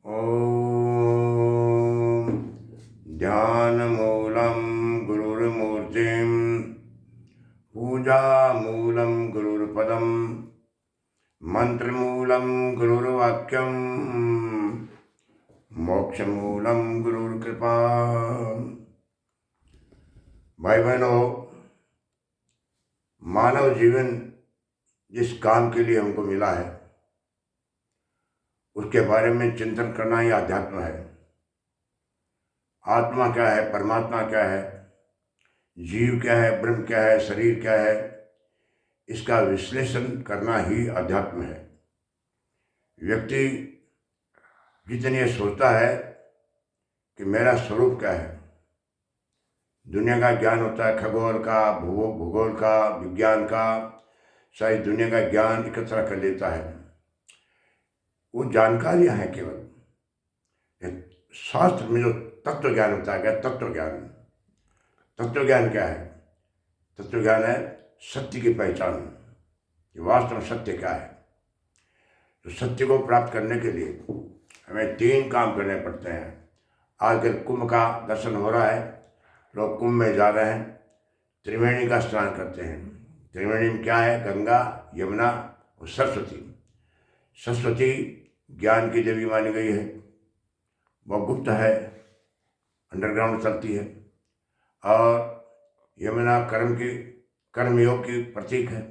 ॐ ध्यानमूलं गुरुर्मूर्तिं पूजामूलं गुरुर्पदं मंत्रमूलं गुरुर्वाक्यं मोक्षमूलं गुरुर्कृपा। भाई बहनों, मानव जीवन जिस काम के लिए हमको मिला है उसके बारे में चिंतन करना ही अध्यात्म है। आत्मा क्या है, परमात्मा क्या है, जीव क्या है, ब्रह्म क्या है, शरीर क्या है, इसका विश्लेषण करना ही अध्यात्म है। व्यक्ति जितनी ये सोचता है कि मेरा स्वरूप क्या है, दुनिया का ज्ञान होता है, खगोल का, भूगोल का, विज्ञान का, सारी दुनिया का ज्ञान इकट्ठा कर लेता है। वो जानकारियां हैं केवल। शास्त्र में जो तत्व ज्ञान होता है, क्या तत्व ज्ञान? तत्व ज्ञान क्या है? तत्व ज्ञान है सत्य की पहचान, कि वास्तव में सत्य क्या है। तो सत्य को प्राप्त करने के लिए हमें 3 काम करने पड़ते हैं। आजकल कुंभ का दर्शन हो रहा है, लोग कुंभ में जा रहे हैं, त्रिवेणी का स्नान करते हैं। त्रिवेणी में क्या है? गंगा, यमुना और सरस्वती। सरस्वती ज्ञान की देवी मानी गई है, वह गुप्त है, अंडरग्राउंड चलती है। और यमुना कर्म योग की प्रतीक है,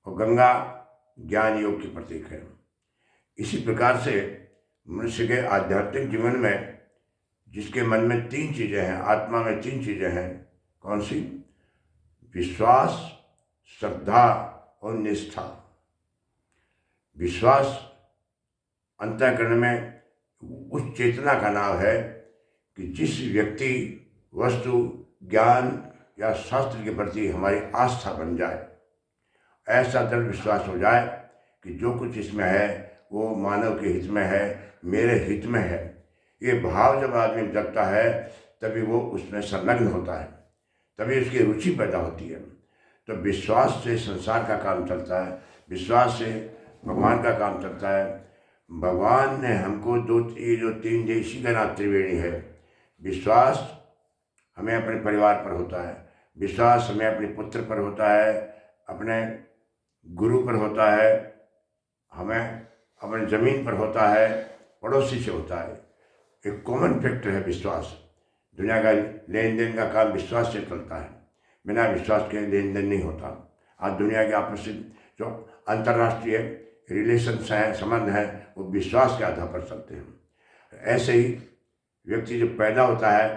और गंगा ज्ञान योग की प्रतीक है। इसी प्रकार से मनुष्य के आध्यात्मिक जीवन में जिसके मन में 3 चीज़ें हैं, आत्मा में 3 चीज़ें हैं। कौन सी? विश्वास, श्रद्धा और निष्ठा। विश्वास अंतःकरण में उस चेतना का नाम है कि जिस व्यक्ति, वस्तु, ज्ञान या शास्त्र के प्रति हमारी आस्था बन जाए, ऐसा दृढ़ विश्वास हो जाए कि जो कुछ इसमें है वो मानव के हित में है, मेरे हित में है। ये भाव जब आदमी जगता है तभी वो उसमें संलग्न होता है, तभी उसकी रुचि पैदा होती है। तो विश्वास से संसार का काम चलता है, विश्वास से भगवान का काम चलता है। भगवान ने हमको ये जो 3 इसी का नाम त्रिवेणी है। विश्वास हमें अपने परिवार पर होता है, विश्वास हमें अपने पुत्र पर होता है, अपने गुरु पर होता है, हमें अपने ज़मीन पर होता है, पड़ोसी से होता है। एक कॉमन फैक्टर है विश्वास। दुनिया का लेन देन का काम विश्वास से चलता है, बिना विश्वास के लेन देन नहीं होता। आज दुनिया के आपस में जो अंतर्राष्ट्रीय रिलेशंस हैं, संबंध हैं, वो विश्वास के आधार पर चलते हैं। ऐसे ही व्यक्ति जो पैदा होता है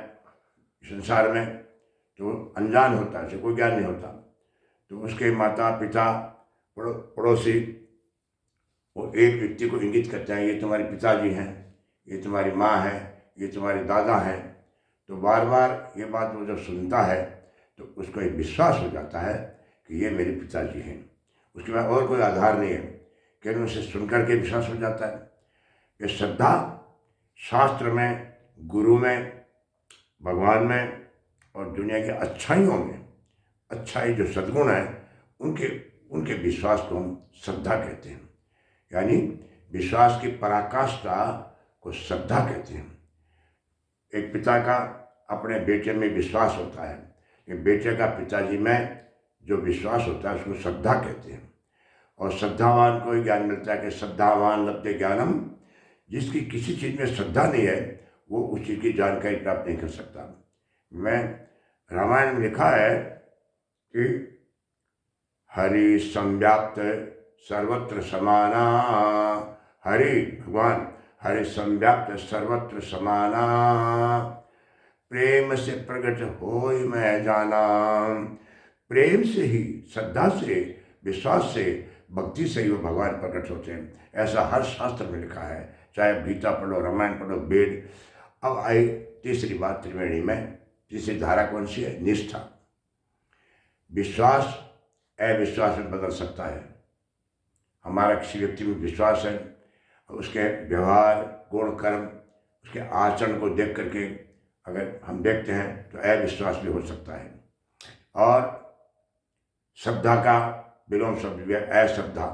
संसार में तो अनजान होता है, उसे कोई ज्ञान नहीं होता। तो उसके माता पिता, पड़ोसी वो एक व्यक्ति को इंगित करते हैं, ये तुम्हारे पिताजी हैं, ये तुम्हारी माँ है, ये तुम्हारे दादा हैं। तो बार बार ये बात वो जब सुनता है तो उसको एक विश्वास हो जाता है कि ये मेरे पिताजी हैं। उसके बाद और कोई आधार नहीं है, केवल उसे सुनकर के विश्वास हो जाता है। ये श्रद्धा शास्त्र में, गुरु में, भगवान में और दुनिया की अच्छाइयों में, अच्छाई जो सद्गुण है उनके विश्वास को हम श्रद्धा कहते हैं। यानी विश्वास की पराकाष्ठा को श्रद्धा कहते हैं। एक पिता का अपने बेटे में विश्वास होता है, कि बेटे का पिताजी में जो विश्वास होता है उसको श्रद्धा कहते हैं। और श्रद्धावान को ज्ञान मिलता है कि श्रद्धावान लभते ज्ञानम। जिसकी किसी चीज़ में श्रद्धा नहीं है वो उस चीज़ की जानकारी प्राप्त नहीं कर सकता। मैं रामायण में लिखा है कि हरि संव्याप्त सर्वत्र समाना, हरि भगवान हरि संव्याप्त सर्वत्र समाना, प्रेम से प्रकट होय मैं जाना। प्रेम से ही, श्रद्धा से, विश्वास से, भक्ति से ही वो भगवान प्रकट होते हैं। ऐसा हर शास्त्र में लिखा है, चाहे गीता पढ़ो, रामायण पढ़ो, वेद। अब आई तीसरी बात त्रिवेणी में। तीसरी धारा कौन सी है? निष्ठा। विश्वास अविश्वास में बदल सकता है। हमारा किसी व्यक्ति में विश्वास है, उसके व्यवहार, गुण, कर्म, उसके आचरण को देख करके अगर हम देखते हैं तो अविश्वास भी हो सकता है। और श्रद्धा का विलोम शब्द भी है अश्रद्धा।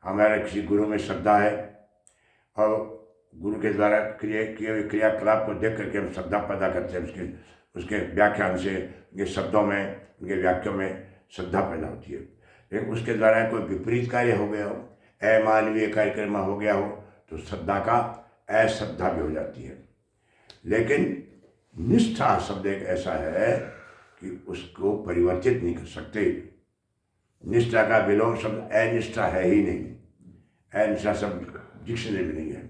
हमारे किसी गुरु में श्रद्धा है और गुरु के द्वारा किए हुए क्रियाकलाप को देख करके हम श्रद्धा पैदा करते हैं, उसके व्याख्यान से, उनके शब्दों में, उनके वाक्यों में श्रद्धा पैदा होती है। लेकिन उसके द्वारा कोई विपरीत कार्य हो गया हो, अमानवीय कार्यक्रम हो गया हो, तो श्रद्धा का अश्रद्धा भी हो जाती है। लेकिन निष्ठा शब्द एक ऐसा है कि उसको परिवर्तित नहीं कर सकते। निष्ठा का विलोम शब्द अनिष्ठा है ही नहीं, अनिष्ठा शब्द डिक्शनरी में नहीं है।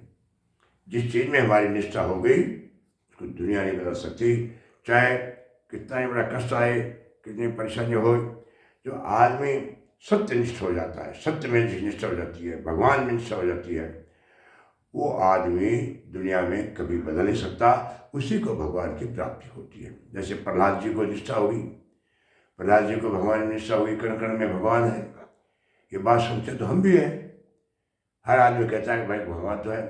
जिस चीज़ में हमारी निष्ठा हो गई उसको दुनिया नहीं बदल सकती, चाहे कितना ही बड़ा कष्ट आए, कितनी परेशानी हो। जो आदमी सत्यनिष्ठ हो जाता है, सत्य में जिस निष्ठा हो जाती है, भगवान में निष्ठा हो जाती है, वो आदमी दुनिया में कभी बदल नहीं सकता, उसी को भगवान की प्राप्ति होती है। जैसे प्रहलाद जी को निष्ठा होगी, प्रहलाद जी को भगवान में निष्ठा होगी, कण कण में भगवान है। ये बात सुनते तो हम भी हैं। हर आदमी कहता है कि भाई भगवान तो है।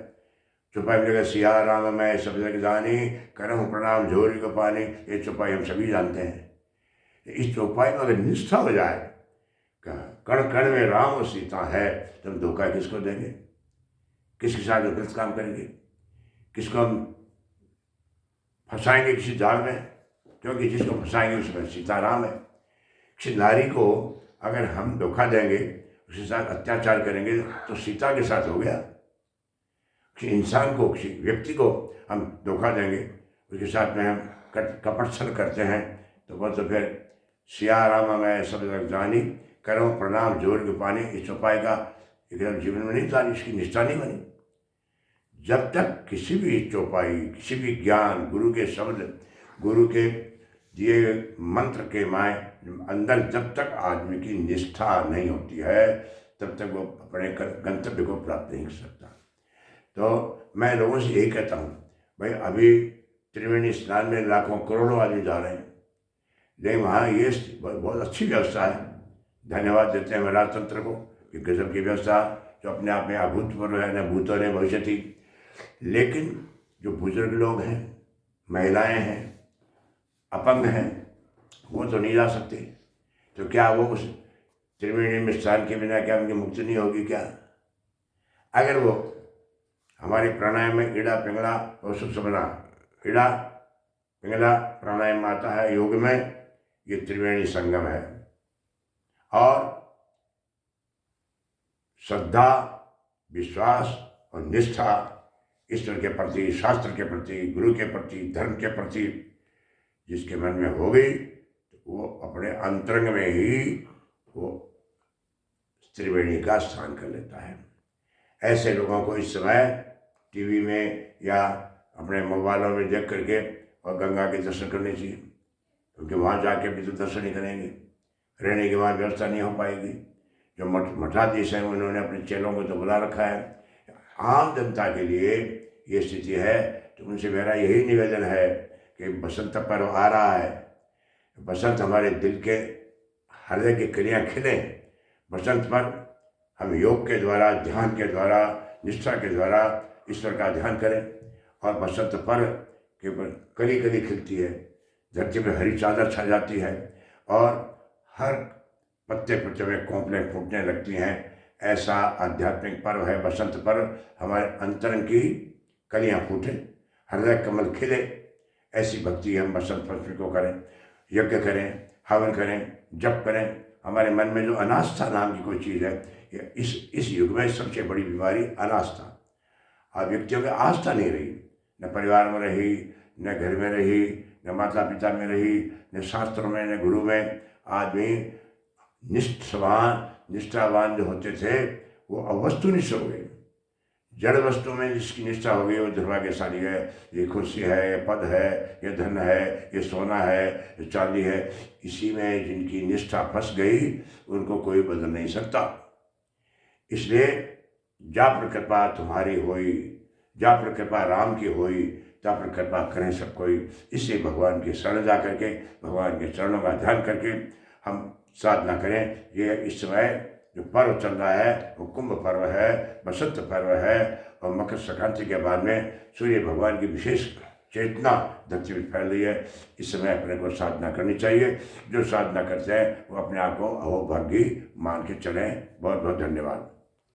चौपाई में लगा सिया राम मैं सब जग जानी, करम प्रणाम झोरी को पानी, ये चौपाई हम सभी जानते हैं। इस चौपाई में अगर निष्ठा हो जाए, कण कण में राम और सीता है, तो हम धोखा किसको देंगे, किसके साथ गलत काम करेंगे, किसको हम फंसाएंगे किसी जाल में, क्योंकि जिसको फंसाएंगे उसमें सीताराम है। किसी नारी को अगर हम धोखा देंगे, उसके साथ अत्याचार करेंगे, तो सीता के साथ हो गया। किसी इंसान को, किसी व्यक्ति को हम धोखा देंगे, उसके साथ में हम कपट छल करते हैं, तो वह तो फिर सिया राम मैं सब जग जानी, करो प्रणाम जोर के पानी, इस चौपाई का एकदम जीवन में नहीं था, इसकी निष्ठा नहीं बनी। जब तक किसी भी चौपाई, किसी भी ज्ञान, गुरु के शब्द, गुरु के दिए मंत्र के माय अंदर जब तक आदमी की निष्ठा नहीं होती है, तब तक वो अपने गंतव्य को प्राप्त नहीं कर सकता। तो मैं लोगों से यही कहता हूँ, भाई अभी त्रिवेणी स्नान में लाखों करोड़ों आदमी जा रहे हैं, लेकिन वहाँ ये बहुत अच्छी व्यवस्था है। धन्यवाद देते हैं महाराज तंत्र को कि गजब की व्यवस्था, जो अपने आप में अभूतपूर्व है, न भूतो न भविष्यति। लेकिन जो बुजुर्ग लोग हैं, महिलाएं हैं, अपंग हैं, वो तो नहीं जा सकते। तो क्या वो उस त्रिवेणी में स्नान के बिना क्या उनकी मुक्ति नहीं होगी क्या? अगर वो हमारे प्राणायाम में ईड़ा पिंगला और सुषुम्ना, ईड़ा पिंगला प्राणायाम आता है योग में, ये त्रिवेणी संगम है। और श्रद्धा, विश्वास और निष्ठा ईश्वर के प्रति, शास्त्र के प्रति, गुरु के प्रति, धर्म के प्रति जिसके मन में हो गई, तो वो अपने अंतरंग में ही वो त्रिवेणी का स्नान कर लेता है। ऐसे लोगों को इस समय टीवी में या अपने मोबाइलों में देख करके और गंगा के दर्शन करने चाहिए, क्योंकि वहाँ जाके भी तो दर्शन नहीं करेंगे, रहने की वहाँ व्यवस्था नहीं हो पाएगी। जो मठाधीश हैं उन्होंने अपने चेलों को तो बुला रखा है। आम जनता के लिए ये स्थिति है, तो उनसे मेरा यही निवेदन है कि बसंत पर्व आ रहा है, बसंत हमारे दिल के हृदय की कलियाँ खिलें। बसंत पर हम योग के द्वारा, ध्यान के द्वारा, निष्ठा के द्वारा ईश्वर का ध्यान करें, और बसंत पर्व के ऊपर कली कली खिलती है, धरती पर हरी चादर छा जाती है, और हर पत्ते पत्ते में कोंपलें फूटने लगती हैं। ऐसा आध्यात्मिक पर्व है बसंत पर्व। हमारे अंतरंग की कलियाँ फूटें, हृदय कमल खिले, ऐसी भक्ति हम बसंत पंचमी को करें। यज्ञ करें, हवन करें, जप करें। हमारे मन में जो अनास्था नाम की कोई चीज़ है, इस युग में सबसे बड़ी बीमारी अनास्था। अब व्यक्तियों की आस्था नहीं रही, न परिवार में रही, न घर में रही, न माता पिता में रही, न शास्त्रों में, न गुरु में। आदमी निष्ठावान जो होते थे वो अब वस्तुनिष्ठ हो गए। जड़ वस्तु में जिसकी निष्ठा हो गई वो दुर्भाग्यशाली है। ये कुर्सी है, ये पद है, ये धन है, ये सोना है, ये चांदी है, इसी में जिनकी निष्ठा फंस गई उनको कोई बदल नहीं सकता। इसलिए जा पर कृपा तुम्हारी होई, जा पर कृपा राम की होई, जा पर कृपा करें सब कोई। इससे भगवान के शरण जा करके, भगवान के चरणों का ध्यान करके हम साधना करें। ये इस समय जो पर्व चल रहा है वो कुंभ पर्व है, बसंत पर्व है, और मकर संक्रांति के बाद में सूर्य भगवान की विशेष चेतना धरती में फैल रही है। इस समय अपने को साधना करनी चाहिए। जो साधना करते हैं वो अपने आप को अहोभाग्य मान के चलें। बहुत बहुत धन्यवाद।